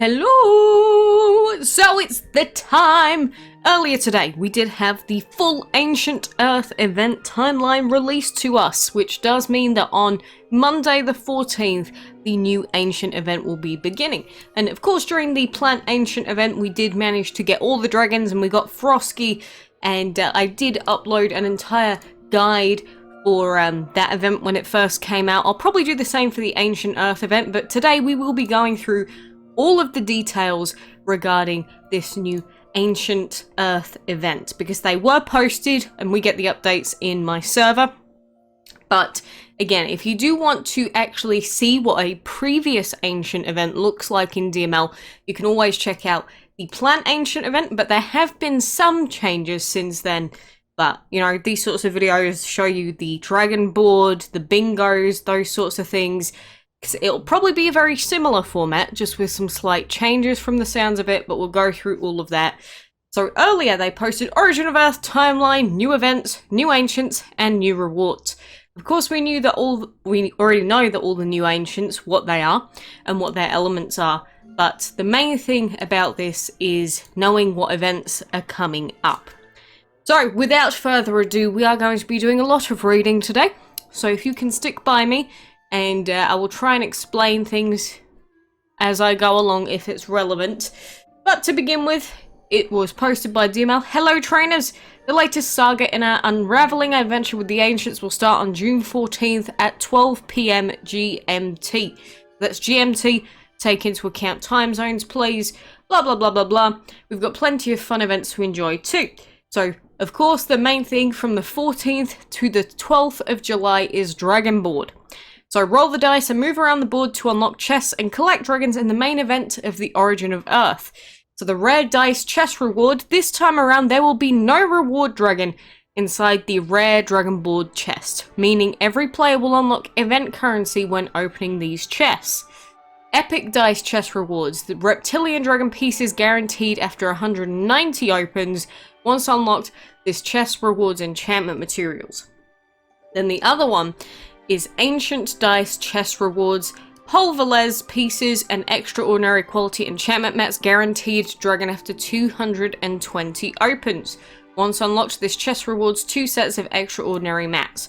Hello! So it's the time! Earlier today, we did have the full Ancient Earth event timeline released to us, which does mean that on Monday the 14th, the new Ancient event will be beginning. And of course, during the Plant Ancient event, we did manage to get all the dragons and we got Frosky, and I did upload an entire guide for that event when it first came out. I'll probably do the same for the Ancient Earth event, but today we will be going through all of the details regarding this new Ancient Earth event, because they were posted and we get the updates in my server. But again, if you do want to actually see what a previous Ancient event looks like in DML, you can always check out the Plant Ancient event, but there have been some changes since then. But, you know, these sorts of videos show you the dragon board, the bingos, those sorts of things. It'll probably be a very similar format, just with some slight changes from the sounds of it, but we'll go through all of that. So earlier they posted Origin of Earth timeline, new events, new ancients, and new rewards. Of course, we already know that all the new ancients, what they are, and what their elements are. But the main thing about this is knowing what events are coming up. So without further ado, we are going to be doing a lot of reading today. So if you can stick by me, and I will try and explain things as I go along if it's relevant. But to begin with, it was posted by DML. Hello trainers! The latest saga in our unraveling adventure with the Ancients will start on June 14th at 12 PM GMT. That's GMT, take into account time zones please, blah blah blah blah blah. We've got plenty of fun events to enjoy too. So, of course, the main thing from the 14th to the 12th of July is Dragon Board. So roll the dice and move around the board to unlock chests and collect dragons in the main event of the Origin of Earth. So the rare dice chest reward, this time around there will be no reward dragon inside the rare dragon board chest, meaning every player will unlock event currency when opening these chests. Epic dice chest rewards, the reptilian dragon piece is guaranteed after 190 opens. Once unlocked, this chest rewards enchantment materials. Then the other one is Ancient Dice Chest Rewards, Polveles pieces and extraordinary quality enchantment mats guaranteed dragon after 220 opens. Once unlocked, this chest rewards 2 sets of extraordinary mats.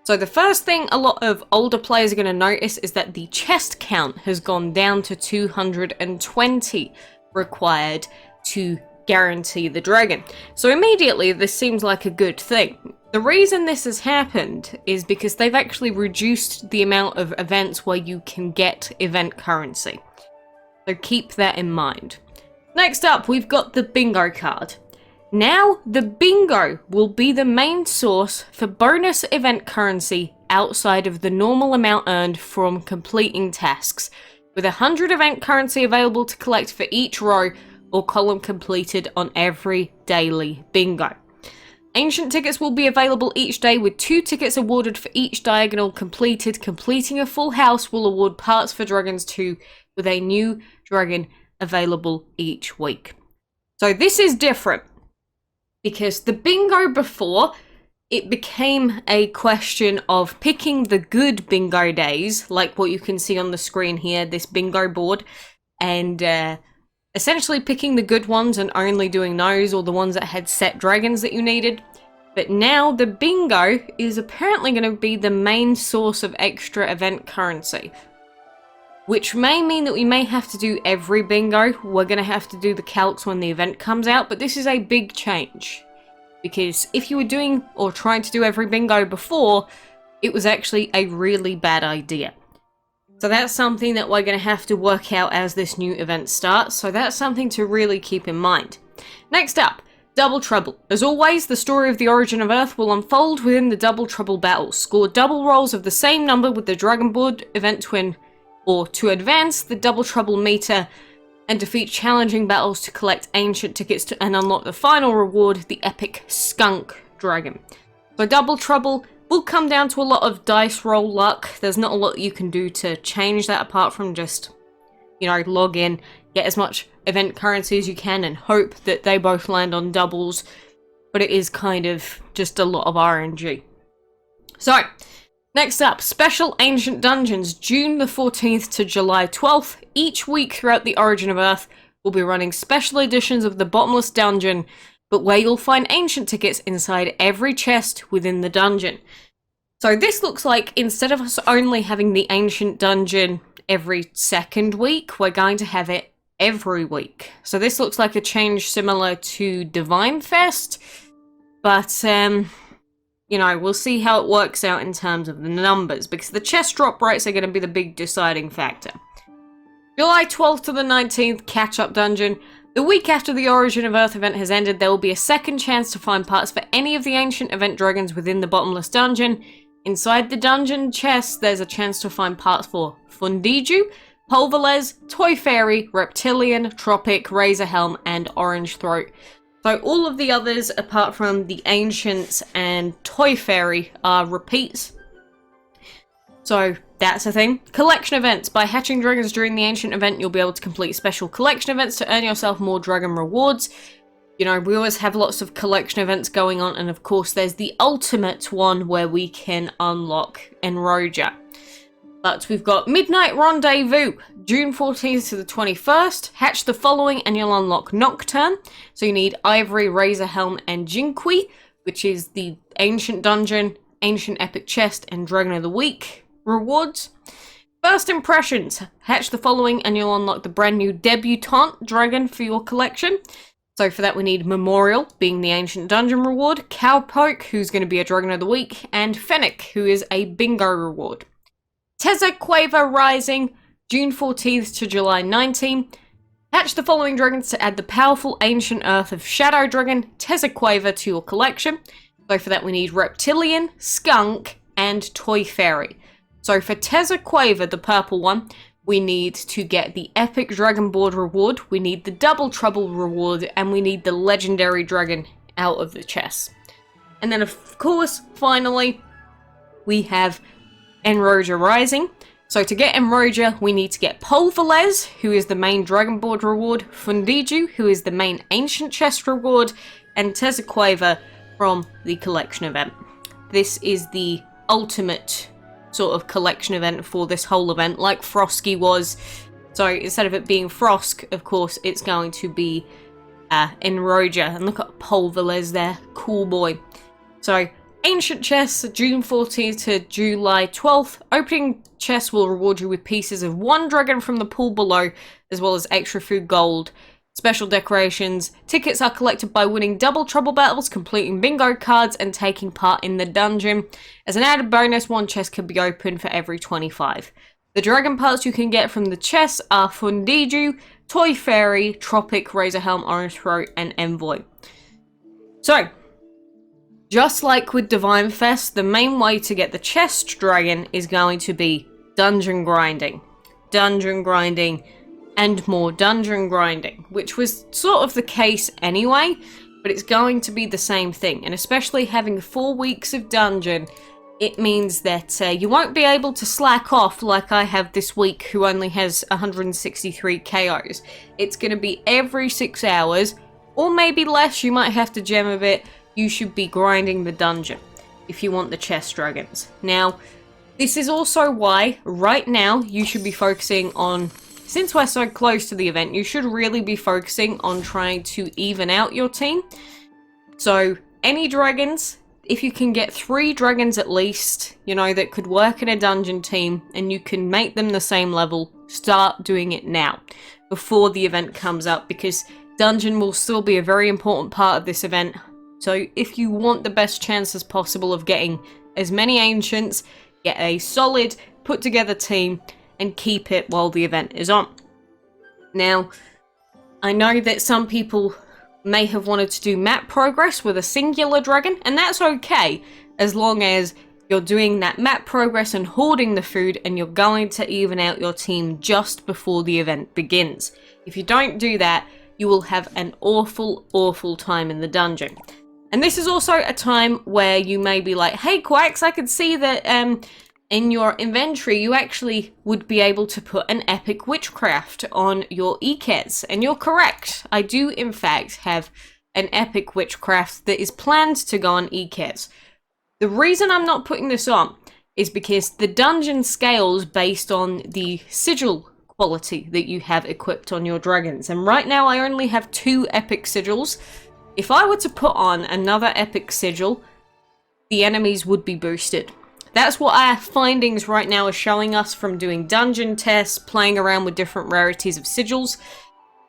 So the first thing a lot of older players are going to notice is that the chest count has gone down to 220 required to guarantee the dragon. So immediately this seems like a good thing. The reason this has happened is because they've actually reduced the amount of events where you can get event currency. So keep that in mind. Next up, we've got the bingo card. Now, the bingo will be the main source for bonus event currency outside of the normal amount earned from completing tasks, with 100 event currency available to collect for each row or column completed on every daily bingo. Ancient tickets will be available each day with 2 tickets awarded for each diagonal completed. Completing a full house will award parts for dragons too, with a new dragon available each week. So this is different, because the bingo before, it became a question of picking the good bingo days, like what you can see on the screen here, this bingo board, and essentially picking the good ones and only doing those, or the ones that had set dragons that you needed. But now the bingo is apparently going to be the main source of extra event currency, which may mean that we may have to do every bingo. We're going to have to do the calcs when the event comes out, but this is a big change, because if you were doing or trying to do every bingo before, it was actually a really bad idea. So that's something that we're going to have to work out as this new event starts, so that's something to really keep in mind. Next up, Double Trouble. As always, the story of the Origin of Earth will unfold within the Double Trouble battles. Score double rolls of the same number with the Dragon Board event twin, or to advance the Double Trouble meter and defeat challenging battles to collect ancient tickets and unlock the final reward, the Epic Skunk Dragon. So Double Trouble will come down to a lot of dice roll luck. There's not a lot you can do to change that apart from just, you know, log in, get as much event currency as you can and hope that they both land on doubles. But it is kind of just a lot of RNG. So, Next up, Special Ancient Dungeons, June the 14th to July 12th. Each week throughout the Origin of Earth, we'll be running special editions of the Bottomless Dungeon, but where you'll find ancient tickets inside every chest within the dungeon. So this looks like, instead of us only having the Ancient Dungeon every second week, we're going to have it every week. So this looks like a change similar to Divine Fest, but you know, we'll see how it works out in terms of the numbers, because the chest drop rates are going to be the big deciding factor. July 12th to the 19th, Catch-Up Dungeon. The week after the Origin of Earth event has ended, there will be a second chance to find parts for any of the ancient event dragons within the Bottomless Dungeon. Inside the dungeon chest, there's a chance to find parts for Fundiju, Polveles, Toy Fairy, Reptilian, Tropic, Razor Helm, and Orange Throat. So all of the others, apart from the Ancients and Toy Fairy, are repeats. So that's a thing. Collection events. By hatching dragons during the Ancient event, you'll be able to complete special collection events to earn yourself more dragon rewards. You know, we always have lots of collection events going on, and of course there's the ultimate one where we can unlock Enroja. But we've got Midnight Rendezvous, June 14th to the 21st. Hatch the following and you'll unlock Nocturne. So you need Ivory, Razor Helm, and Jinqui, which is the Ancient Dungeon, Ancient Epic Chest, and Dragon of the Week rewards. First Impressions. Hatch the following and you'll unlock the brand new Debutante Dragon for your collection. So for that we need Memorial, being the Ancient Dungeon reward, Cowpoke, who's going to be a Dragon of the Week, and Fennec, who is a Bingo reward. Tezacueva Rising, June 14th to July 19th. Hatch the following dragons to add the powerful Ancient Earth of Shadow Dragon, Tezacueva, to your collection. So for that we need Reptilian, Skunk, and Toy Fairy. So for Tezacueva, the purple one, we need to get the Epic Dragon Board reward, we need the Double Trouble reward, and we need the Legendary Dragon out of the chest. And then of course, finally, we have Enroja Rising. So to get Enroja, we need to get Polveles, who is the main Dragon Board reward, Fundiju, who is the main Ancient Chest reward, and Tezacueva from the collection event. This is the ultimate sort of collection event for this whole event, like Frosky was. So instead of it being Frosk, of course, it's going to be Enroja. And look at Polveles there, cool boy. So Ancient Chests, June 14th to July 12th. Opening chests will reward you with pieces of one dragon from the pool below, as well as extra food gold. Special decorations. Tickets are collected by winning Double Trouble battles, completing bingo cards, and taking part in the dungeon. As an added bonus, one chest can be opened for every 25. The dragon parts you can get from the chests are Fundiju, Toy Fairy, Tropic, Razor Helm, Orange Throat, and Envoy. So, just like with Divine Fest, the main way to get the chest dragon is going to be dungeon grinding. Dungeon grinding, and more dungeon grinding, which was sort of the case anyway, but it's going to be the same thing. And especially having 4 weeks of dungeon, it means that you won't be able to slack off like I have this week, who only has 163 KOs. It's going to be every 6 hours, or maybe less. You might have to gem a bit. You should be grinding the dungeon if you want the chest dragons. Now, this is also why right now you should be focusing on, since we're so close to the event, you should really be focusing on trying to even out your team. So any dragons, if you can get 3 dragons at least, you know, that could work in a dungeon team and you can make them the same level, start doing it now before the event comes up, because dungeon will still be a very important part of this event. So if you want the best chances possible of getting as many ancients, get a solid, put together team, and keep it while the event is on. Now, I know that some people may have wanted to do map progress with a singular dragon, and that's okay, as long as you're doing that map progress and hoarding the food, and you're going to even out your team just before the event begins. If you don't do that, you will have an awful, awful time in the dungeon. And this is also a time where you may be like, hey Quacks, I could see that in your inventory you actually would be able to put an epic witchcraft on your EKES. And you're correct. I do in fact have an epic witchcraft that is planned to go on EKES. The reason I'm not putting this on is because the dungeon scales based on the sigil quality that you have equipped on your dragons. And right now I only have 2 epic sigils. If I were to put on another epic sigil, the enemies would be boosted. That's what our findings right now are showing us from doing dungeon tests, playing around with different rarities of sigils.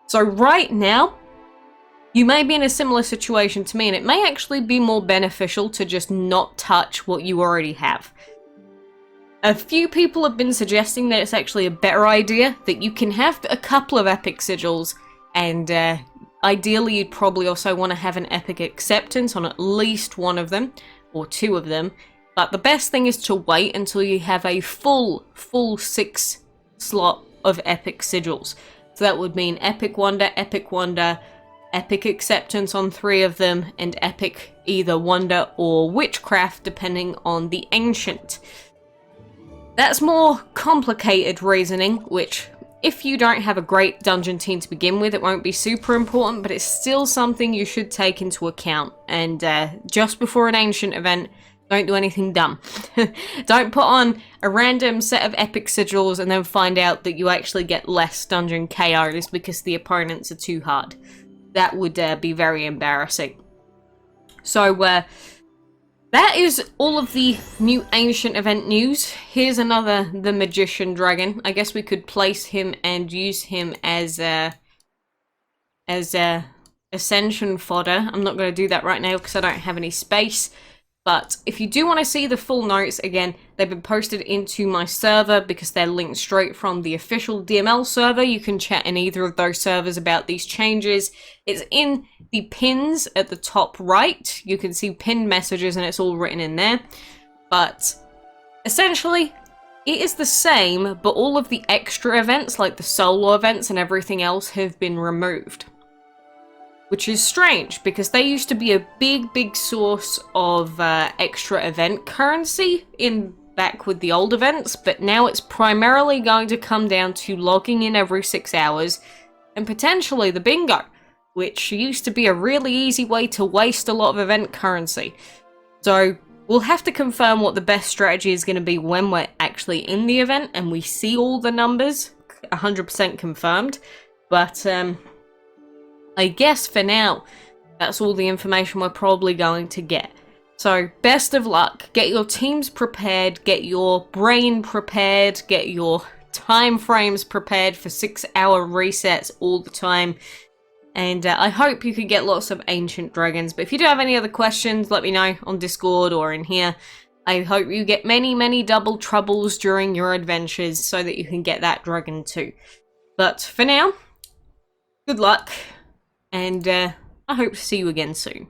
So right now, you may be in a similar situation to me, and it may actually be more beneficial to just not touch what you already have. A few people have been suggesting that it's actually a better idea, that you can have a couple of epic sigils, and ideally you'd probably also want to have an epic acceptance on at least one of them, or 2 of them. But the best thing is to wait until you have a full 6 slot of epic sigils. So that would mean epic wonder, epic acceptance on 3 of them, and epic either wonder or witchcraft depending on the ancient. That's more complicated reasoning, which if you don't have a great dungeon team to begin with, it won't be super important, but it's still something you should take into account. And just before an ancient event, don't do anything dumb. Don't put on a random set of epic sigils and then find out that you actually get less dungeon KOs because the opponents are too hard. That would be very embarrassing. So that is all of the new ancient event news. Here's another, the Magician Dragon. I guess we could place him and use him as ascension fodder. I'm not going to do that right now because I don't have any space. But if you do want to see the full notes, again, they've been posted into my server because they're linked straight from the official DML server. You can chat in either of those servers about these changes. It's in the pins at the top right. You can see pinned messages and it's all written in there. But essentially, it is the same, but all of the extra events, like the solo events and everything else, have been removed. Which is strange, because they used to be a big source of extra event currency back with the old events, but now it's primarily going to come down to logging in every 6 hours, and potentially the bingo, which used to be a really easy way to waste a lot of event currency. So we'll have to confirm what the best strategy is going to be when we're actually in the event, and we see all the numbers, 100% confirmed, but I guess for now, that's all the information we're probably going to get. So, best of luck. Get your teams prepared, get your brain prepared, get your time frames prepared for 6-hour resets all the time. And I hope you can get lots of ancient dragons. But if you do have any other questions, let me know on Discord or in here. I hope you get many double troubles during your adventures so that you can get that dragon too. But for now, good luck. And I hope to see you again soon.